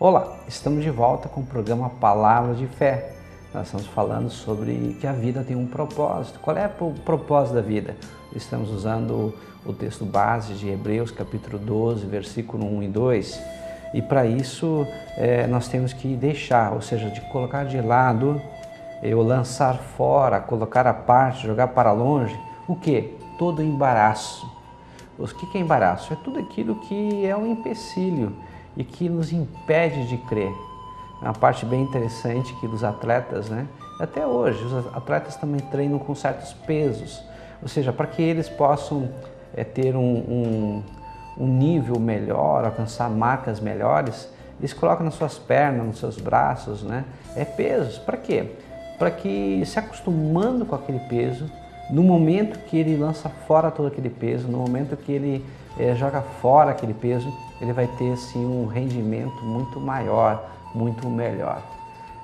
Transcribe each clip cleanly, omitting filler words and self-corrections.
Olá, estamos de volta com o programa Palavra de Fé. Nós estamos falando sobre que a vida tem um propósito. Qual é o propósito da vida? Estamos usando o texto base de Hebreus, capítulo 12, versículo 1 e 2. E para isso nós temos que deixar, ou seja, de colocar de lado, ou lançar fora, colocar à parte, jogar para longe, o quê? Todo embaraço. O que é embaraço? É tudo aquilo que é um empecilho e que nos impede de crer. É uma parte bem interessante que dos atletas, né? Até hoje, os atletas também treinam com certos pesos, ou seja, para que eles possam ter um nível melhor, alcançar marcas melhores, eles colocam nas suas pernas, nos seus braços, né? Pesos. Para quê? Para que, se acostumando com aquele peso, no momento que ele lança fora todo aquele peso, no momento que ele joga fora aquele peso, ele vai ter assim, um rendimento muito maior, muito melhor.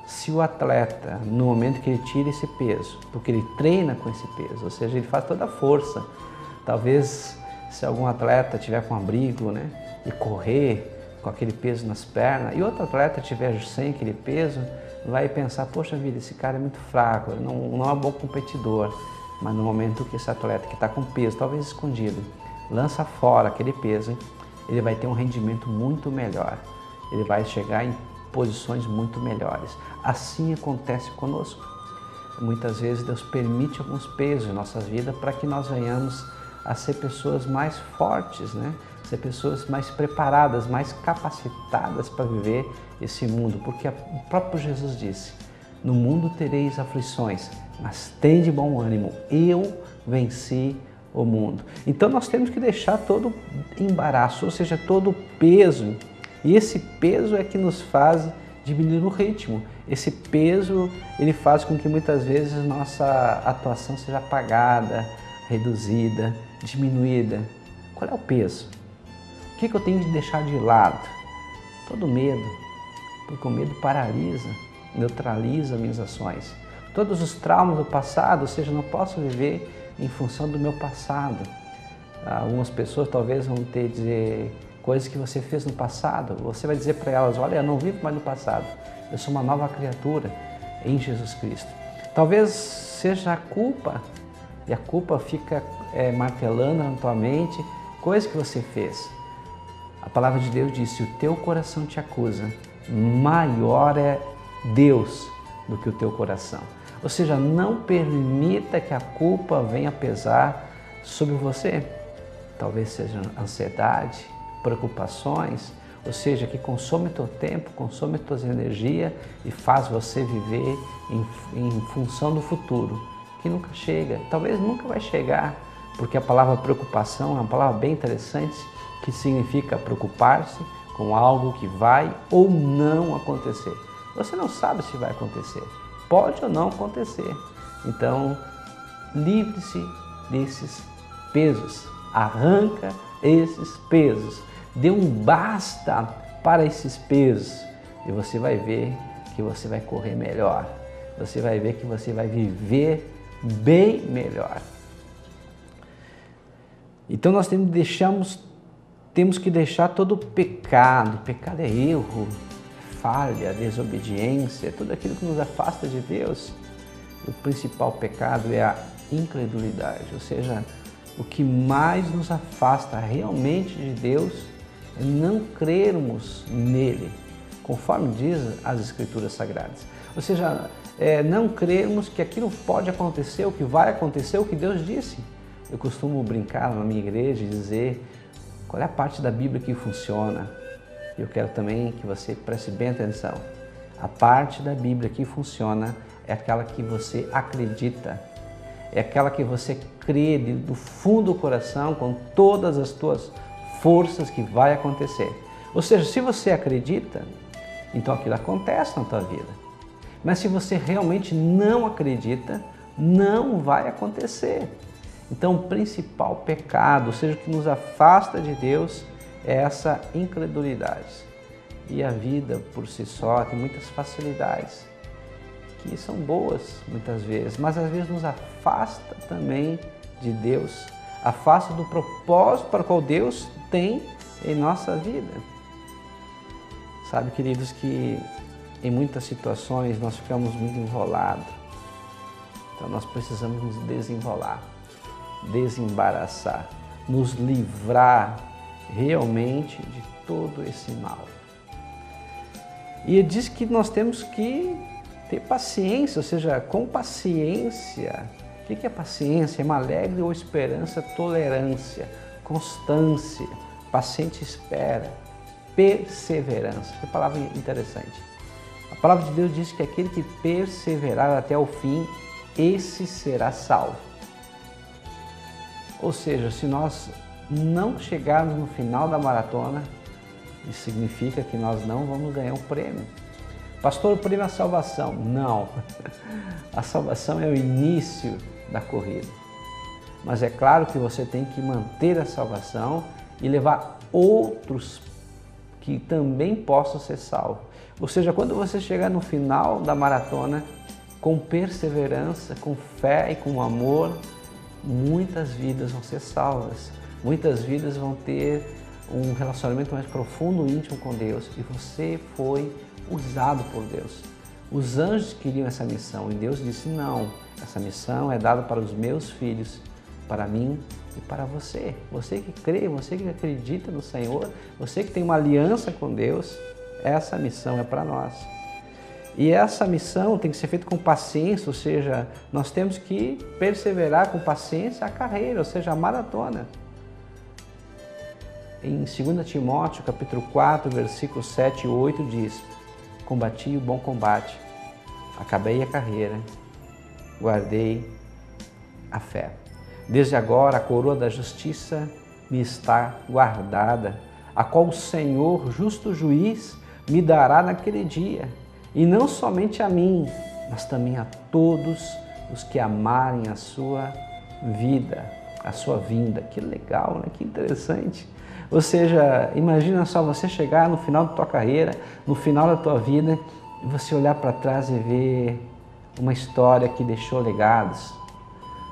Se o atleta, no momento que ele tira esse peso, porque ele treina com esse peso, ou seja, ele faz toda a força, talvez se algum atleta tiver com abrigo, né, e correr com aquele peso nas pernas, e outro atleta tiver sem aquele peso, vai pensar, poxa vida, esse cara é muito fraco, não é um bom competidor. Mas no momento que esse atleta que está com peso, talvez escondido, lança fora aquele peso, ele vai ter um rendimento muito melhor. Ele vai chegar em posições muito melhores. Assim acontece conosco. Muitas vezes Deus permite alguns pesos em nossas vidas para que nós venhamos a ser pessoas mais fortes, né? Ser pessoas mais preparadas, mais capacitadas para viver esse mundo. Porque o próprio Jesus disse, no mundo tereis aflições, mas tende bom ânimo, eu venci o mundo. Então nós temos que deixar todo embaraço, ou seja, todo peso. E esse peso é que nos faz diminuir o ritmo. Esse peso, ele faz com que muitas vezes nossa atuação seja apagada, reduzida, diminuída. Qual é o peso? O que eu tenho de deixar de lado? Todo medo, porque o medo paralisa, neutraliza minhas ações. Todos os traumas do passado, ou seja, não posso viver em função do meu passado. Algumas pessoas talvez vão ter que dizer coisas que você fez no passado. Você vai dizer para elas, olha, eu não vivo mais no passado. Eu sou uma nova criatura em Jesus Cristo. Talvez seja a culpa, e a culpa fica martelando na tua mente coisas que você fez. A palavra de Deus diz, se o teu coração te acusa, maior é Deus do que o teu coração. Ou seja, não permita que a culpa venha pesar sobre você. Talvez seja ansiedade, preocupações, ou seja, que consome teu tempo, consome tuas energias e faz você viver em função do futuro, que nunca chega, talvez nunca vai chegar, porque a palavra preocupação é uma palavra bem interessante, que significa preocupar-se com algo que vai ou não acontecer. Você não sabe se vai acontecer. Pode ou não acontecer. Então, livre-se desses pesos. Arranca esses pesos. Dê um basta para esses pesos. E você vai ver que você vai correr melhor. Você vai ver que você vai viver bem melhor. Então, nós temos que deixar todo o pecado. Pecado é erro, falha, desobediência, tudo aquilo que nos afasta de Deus. O principal pecado é a incredulidade, ou seja, o que mais nos afasta realmente de Deus é não crermos nele, conforme diz as Escrituras Sagradas. Ou seja, não crermos que aquilo pode acontecer, o que vai acontecer, o que Deus disse. Eu costumo brincar na minha igreja e dizer qual é a parte da Bíblia que funciona. Eu quero também que você preste bem atenção. A parte da Bíblia que funciona é aquela que você acredita. É aquela que você crê do fundo do coração, com todas as tuas forças, que vai acontecer. Ou seja, se você acredita, então aquilo acontece na tua vida. Mas se você realmente não acredita, não vai acontecer. Então o principal pecado, ou seja, o que nos afasta de Deus, é essa incredulidade. E a vida por si só tem muitas facilidades, que são boas muitas vezes, mas às vezes nos afasta também de Deus, afasta do propósito para o qual Deus tem em nossa vida. Sabe, queridos, que em muitas situações nós ficamos muito enrolados. Então nós precisamos nos desenrolar, desembaraçar, nos livrar realmente de todo esse mal. E ele diz que nós temos que ter paciência, ou seja, com paciência. O que é paciência? É uma alegre ou esperança, tolerância, constância, paciente espera, perseverança. Que palavra interessante. A palavra de Deus diz que aquele que perseverar até o fim, esse será salvo. Ou seja, se nós não chegarmos no final da maratona, isso significa que nós não vamos ganhar um prêmio. Pastor, o prêmio é a salvação. Não. A salvação é o início da corrida. Mas é claro que você tem que manter a salvação e levar outros que também possam ser salvos. Ou seja, quando você chegar no final da maratona, com perseverança, com fé e com amor, muitas vidas vão ser salvas. Muitas vidas vão ter um relacionamento mais profundo e íntimo com Deus. E você foi usado por Deus. Os anjos queriam essa missão e Deus disse, não, essa missão é dada para os meus filhos, para mim e para você. Você que crê, você que acredita no Senhor, você que tem uma aliança com Deus, essa missão é para nós. E essa missão tem que ser feita com paciência, ou seja, nós temos que perseverar com paciência a carreira, ou seja, a maratona. Em 2 Timóteo, capítulo 4, versículos 7 e 8 diz, combati o bom combate, acabei a carreira, guardei a fé. Desde agora a coroa da justiça me está guardada, a qual o Senhor, justo juiz, me dará naquele dia. E não somente a mim, mas também a todos os que amarem a sua vida, a sua vinda. Que legal, né? Que interessante. Ou seja, imagina só você chegar no final da tua carreira, no final da tua vida, e você olhar para trás e ver uma história que deixou legados.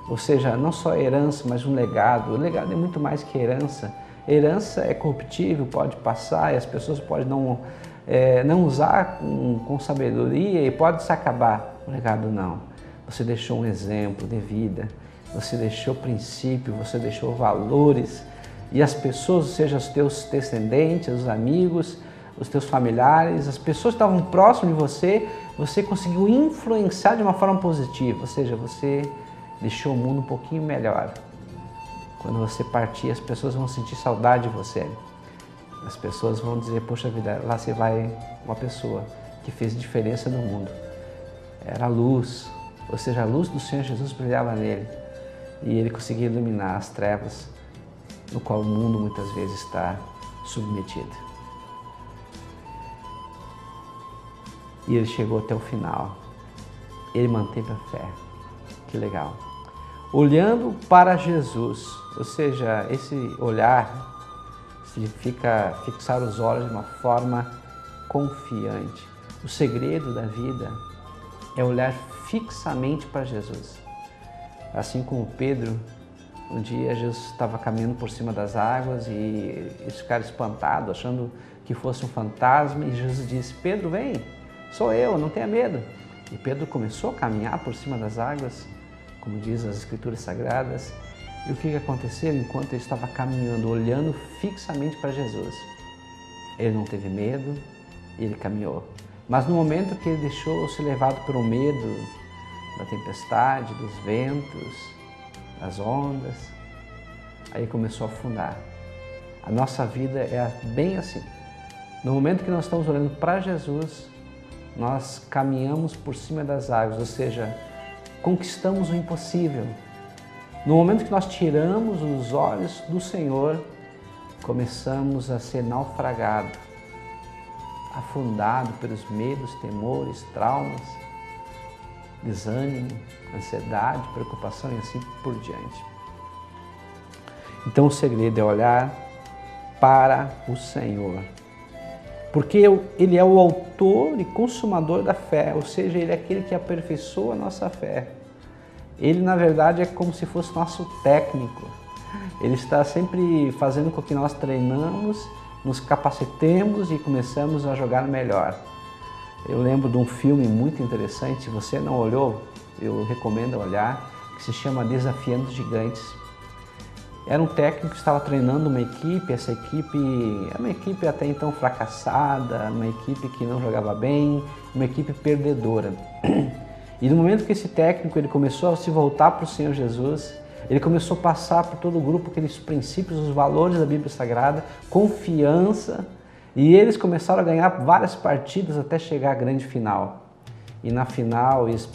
Ou seja, não só herança, mas um legado. O legado é muito mais que herança. Herança é corruptível, pode passar e as pessoas podem não usar com sabedoria e pode se acabar. O legado não. Você deixou um exemplo de vida, você deixou princípio, você deixou valores e as pessoas, ou seja, os teus descendentes, os amigos, os teus familiares, as pessoas que estavam próximas de você conseguiu influenciar de uma forma positiva, ou seja, você deixou o mundo um pouquinho melhor. Quando você partir, as pessoas vão sentir saudade de você. As pessoas vão dizer, poxa vida, lá se vai uma pessoa que fez diferença no mundo. Era a luz, ou seja, a luz do Senhor Jesus brilhava nele. E ele conseguia iluminar as trevas no qual o mundo muitas vezes está submetido. E ele chegou até o final. Ele manteve a fé. Que legal. Olhando para Jesus, ou seja, esse olhar significa fixar os olhos de uma forma confiante. O segredo da vida é olhar fixamente para Jesus. Assim como Pedro, um dia Jesus estava caminhando por cima das águas e eles ficaram espantados, achando que fosse um fantasma, e Jesus disse, Pedro, vem, sou eu, não tenha medo. E Pedro começou a caminhar por cima das águas, como diz as Escrituras Sagradas. E o que aconteceu enquanto ele estava caminhando, olhando fixamente para Jesus? Ele não teve medo, ele caminhou. Mas no momento que ele deixou-se levado pelo medo da tempestade, dos ventos, das ondas, aí começou a afundar. A nossa vida é bem assim. No momento que nós estamos olhando para Jesus, nós caminhamos por cima das águas, ou seja, conquistamos o impossível. No momento que nós tiramos os olhos do Senhor, começamos a ser naufragado, afundado pelos medos, temores, traumas, desânimo, ansiedade, preocupação e assim por diante. Então o segredo é olhar para o Senhor, porque Ele é o autor e consumador da fé, ou seja, Ele é aquele que aperfeiçoa a nossa fé. Ele, na verdade, é como se fosse nosso técnico. Ele está sempre fazendo com que nós treinamos nos capacitemos e começamos a jogar melhor. Eu lembro de um filme muito interessante, se você não olhou, eu recomendo olhar, que se chama Desafiando os Gigantes. Era um técnico que estava treinando uma equipe, essa equipe era uma equipe até então fracassada, uma equipe que não jogava bem, uma equipe perdedora. E no momento que esse técnico ele começou a se voltar para o Senhor Jesus, ele começou a passar por todo o grupo aqueles princípios, os valores da Bíblia Sagrada, confiança, e eles começaram a ganhar várias partidas até chegar à grande final. E na final eles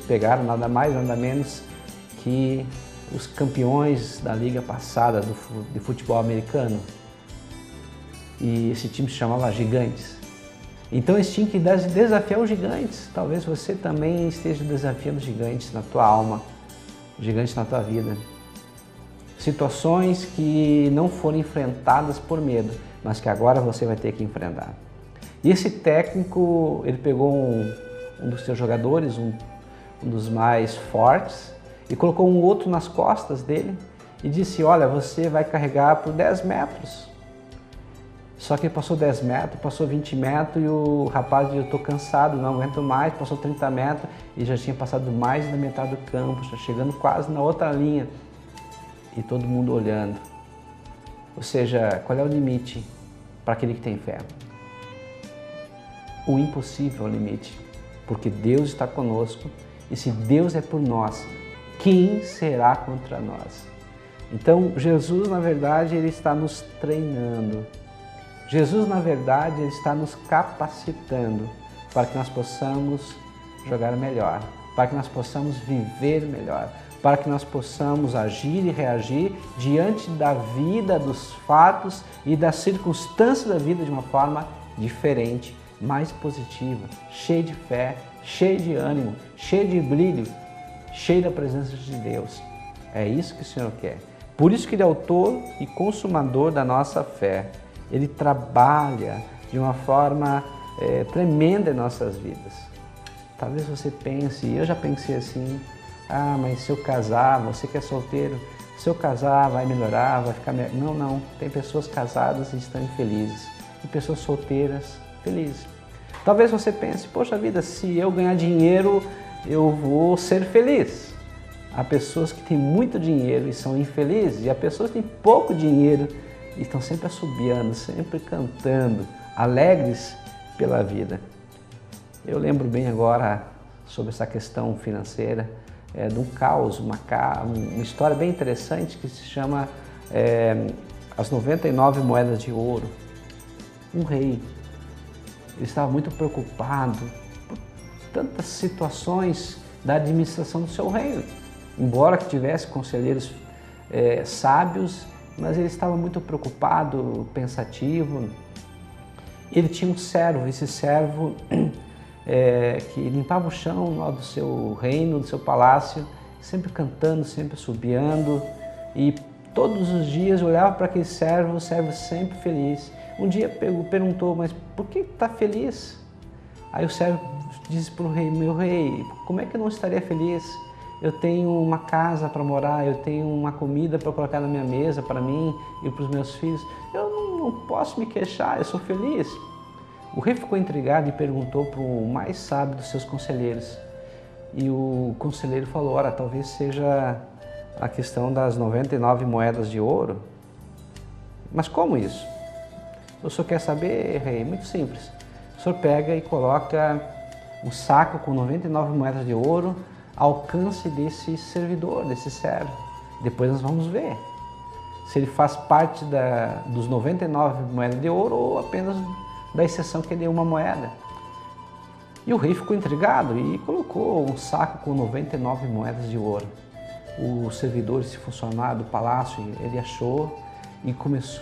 pegaram nada mais, nada menos que os campeões da liga passada de futebol americano. E esse time se chamava Gigantes. Então eles tinham que desafiar os gigantes. Talvez você também esteja desafiando gigantes na tua alma, gigantes na tua vida. Situações que não foram enfrentadas por medo, mas que agora você vai ter que enfrentar. E esse técnico, ele pegou um dos seus jogadores, um dos mais fortes, e colocou um outro nas costas dele e disse, olha, você vai carregar por 10 metros. Só que ele passou 10 metros, passou 20 metros e o rapaz disse, eu estou cansado, não aguento mais, passou 30 metros e já tinha passado mais da metade do campo, já chegando quase na outra linha. E todo mundo olhando. Ou seja, qual é o limite para aquele que tem fé? O impossível é o limite, porque Deus está conosco e se Deus é por nós, quem será contra nós? Então, Jesus, na verdade, ele está nos treinando. Jesus, na verdade, ele está nos capacitando para que nós possamos jogar melhor, para que nós possamos viver melhor, para que nós possamos agir e reagir diante da vida, dos fatos e das circunstâncias da vida de uma forma diferente, mais positiva, cheia de fé, cheia de ânimo, cheia de brilho, cheia da presença de Deus. É isso que o Senhor quer. Por isso que Ele é autor e consumador da nossa fé. Ele trabalha de uma forma tremenda em nossas vidas. Talvez você pense, eu já pensei assim, mas se eu casar, você que é solteiro, se eu casar vai melhorar, vai ficar melhor. Não, não. Tem pessoas casadas e estão infelizes. E pessoas solteiras felizes. Talvez você pense, poxa vida, se eu ganhar dinheiro, eu vou ser feliz. Há pessoas que têm muito dinheiro e são infelizes. E há pessoas que têm pouco dinheiro e estão sempre assobiando, sempre cantando, alegres pela vida. Eu lembro bem agora sobre essa questão financeira, de um caos, uma história bem interessante que se chama As 99 Moedas de Ouro. Um rei, ele estava muito preocupado por tantas situações da administração do seu reino. Embora que tivesse conselheiros sábios, mas ele estava muito preocupado, pensativo. Ele tinha um servo, esse servo que limpava o chão lá do seu reino, do seu palácio, sempre cantando, sempre assobiando, e todos os dias olhava para aquele servo, o servo sempre feliz. Um dia perguntou, mas por que está feliz? Aí o servo disse para o rei, meu rei, como é que eu não estaria feliz? Eu tenho uma casa para morar, eu tenho uma comida para colocar na minha mesa para mim e para os meus filhos. Eu não posso me queixar, eu sou feliz. O rei ficou intrigado e perguntou para o mais sábio dos seus conselheiros. E o conselheiro falou, ora, talvez seja a questão das 99 moedas de ouro. Mas como isso? O senhor quer saber, rei? Muito simples. O senhor pega e coloca um saco com 99 moedas de ouro ao alcance desse servidor, desse servo. Depois nós vamos ver se ele faz parte dos 99 moedas de ouro ou apenas da exceção que ele deu uma moeda. E o rei ficou intrigado e colocou um saco com 99 moedas de ouro. O servidor, esse funcionário do palácio, ele achou e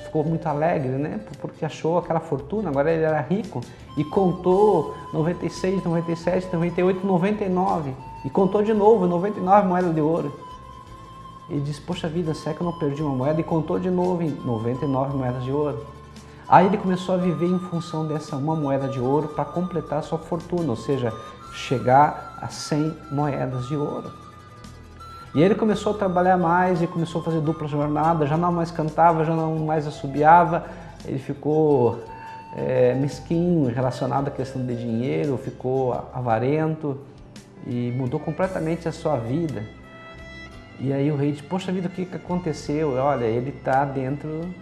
ficou muito alegre, né? Porque achou aquela fortuna, agora ele era rico e contou 96, 97, 98, 99 e contou de novo 99 moedas de ouro. Ele disse, poxa vida, será que eu não perdi uma moeda? E contou de novo em 99 moedas de ouro. Aí ele começou a viver em função dessa uma moeda de ouro para completar a sua fortuna, ou seja, chegar a 100 moedas de ouro. E aí ele começou a trabalhar mais e começou a fazer dupla jornada, já não mais cantava, já não mais assobiava, ele ficou mesquinho relacionado à questão de dinheiro, ficou avarento e mudou completamente a sua vida. E aí o rei disse, poxa vida, o que aconteceu? Olha, ele está dentro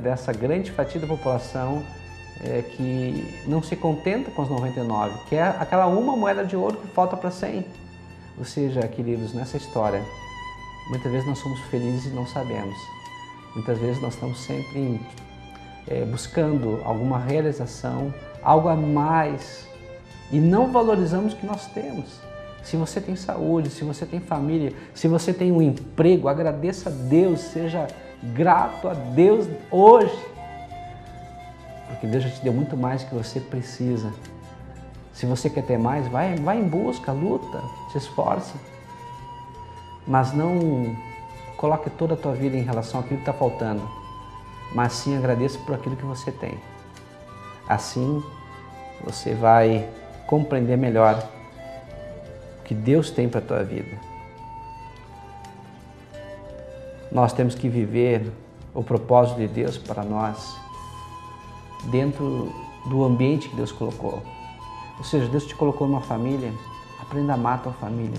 dessa grande fatia da população que não se contenta com os 99, que é aquela uma moeda de ouro que falta para 100. Ou seja, queridos, nessa história, muitas vezes nós somos felizes e não sabemos. Muitas vezes nós estamos sempre buscando alguma realização, algo a mais, e não valorizamos o que nós temos. Se você tem saúde, se você tem família, se você tem um emprego, agradeça a Deus, seja grato a Deus hoje, porque Deus já te deu muito mais do que você precisa. Se você quer ter mais, vai em busca, luta, se esforce, mas não coloque toda a tua vida em relação àquilo que está faltando, mas sim agradeça por aquilo que você tem. Assim você vai compreender melhor o que Deus tem para a tua vida. Nós temos que viver o propósito de Deus para nós dentro do ambiente que Deus colocou. Ou seja, Deus te colocou numa família, aprenda a amar a tua família.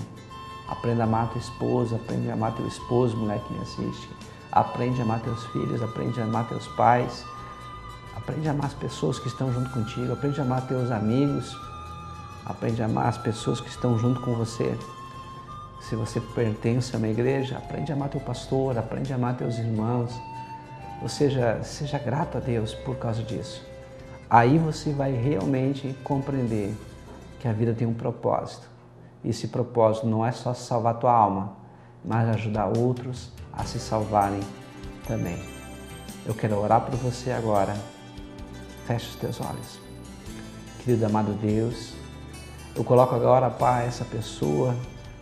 Aprenda a amar a tua esposa, aprende a amar teu esposo, mulher que me assiste. Aprende a amar teus filhos, aprende a amar teus pais. Aprende a amar as pessoas que estão junto contigo, aprende a amar teus amigos. Aprende a amar as pessoas que estão junto com você. Se você pertence a uma igreja, aprende a amar teu pastor, aprende a amar teus irmãos. Ou seja, seja grato a Deus por causa disso. Aí você vai realmente compreender que a vida tem um propósito. E esse propósito não é só salvar a tua alma, mas ajudar outros a se salvarem também. Eu quero orar por você agora. Feche os teus olhos. Querido amado Deus, eu coloco agora, Pai, essa pessoa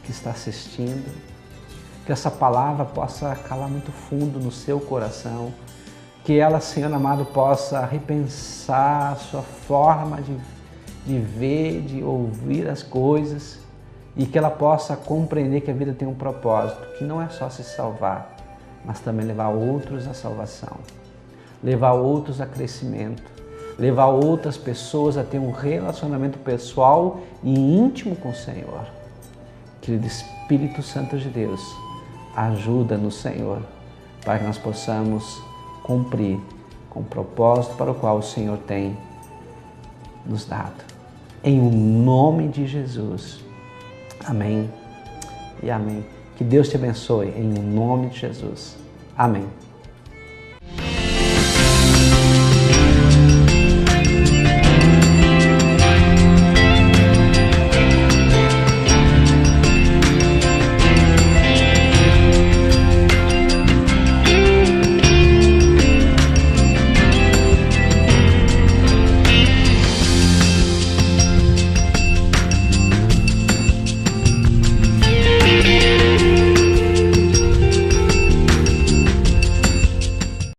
que está assistindo, que essa palavra possa calar muito fundo no seu coração, que ela, Senhor amado, possa repensar a sua forma de ver, de ouvir as coisas, e que ela possa compreender que a vida tem um propósito, que não é só se salvar, mas também levar outros à salvação, levar outros a crescimento, levar outras pessoas a ter um relacionamento pessoal e íntimo com o Senhor. Querido Espírito Santo de Deus, ajuda-nos, Senhor, para que nós possamos cumprir com o propósito para o qual o Senhor tem nos dado. Em o nome de Jesus. Amém e amém. Que Deus te abençoe em nome de Jesus. Amém.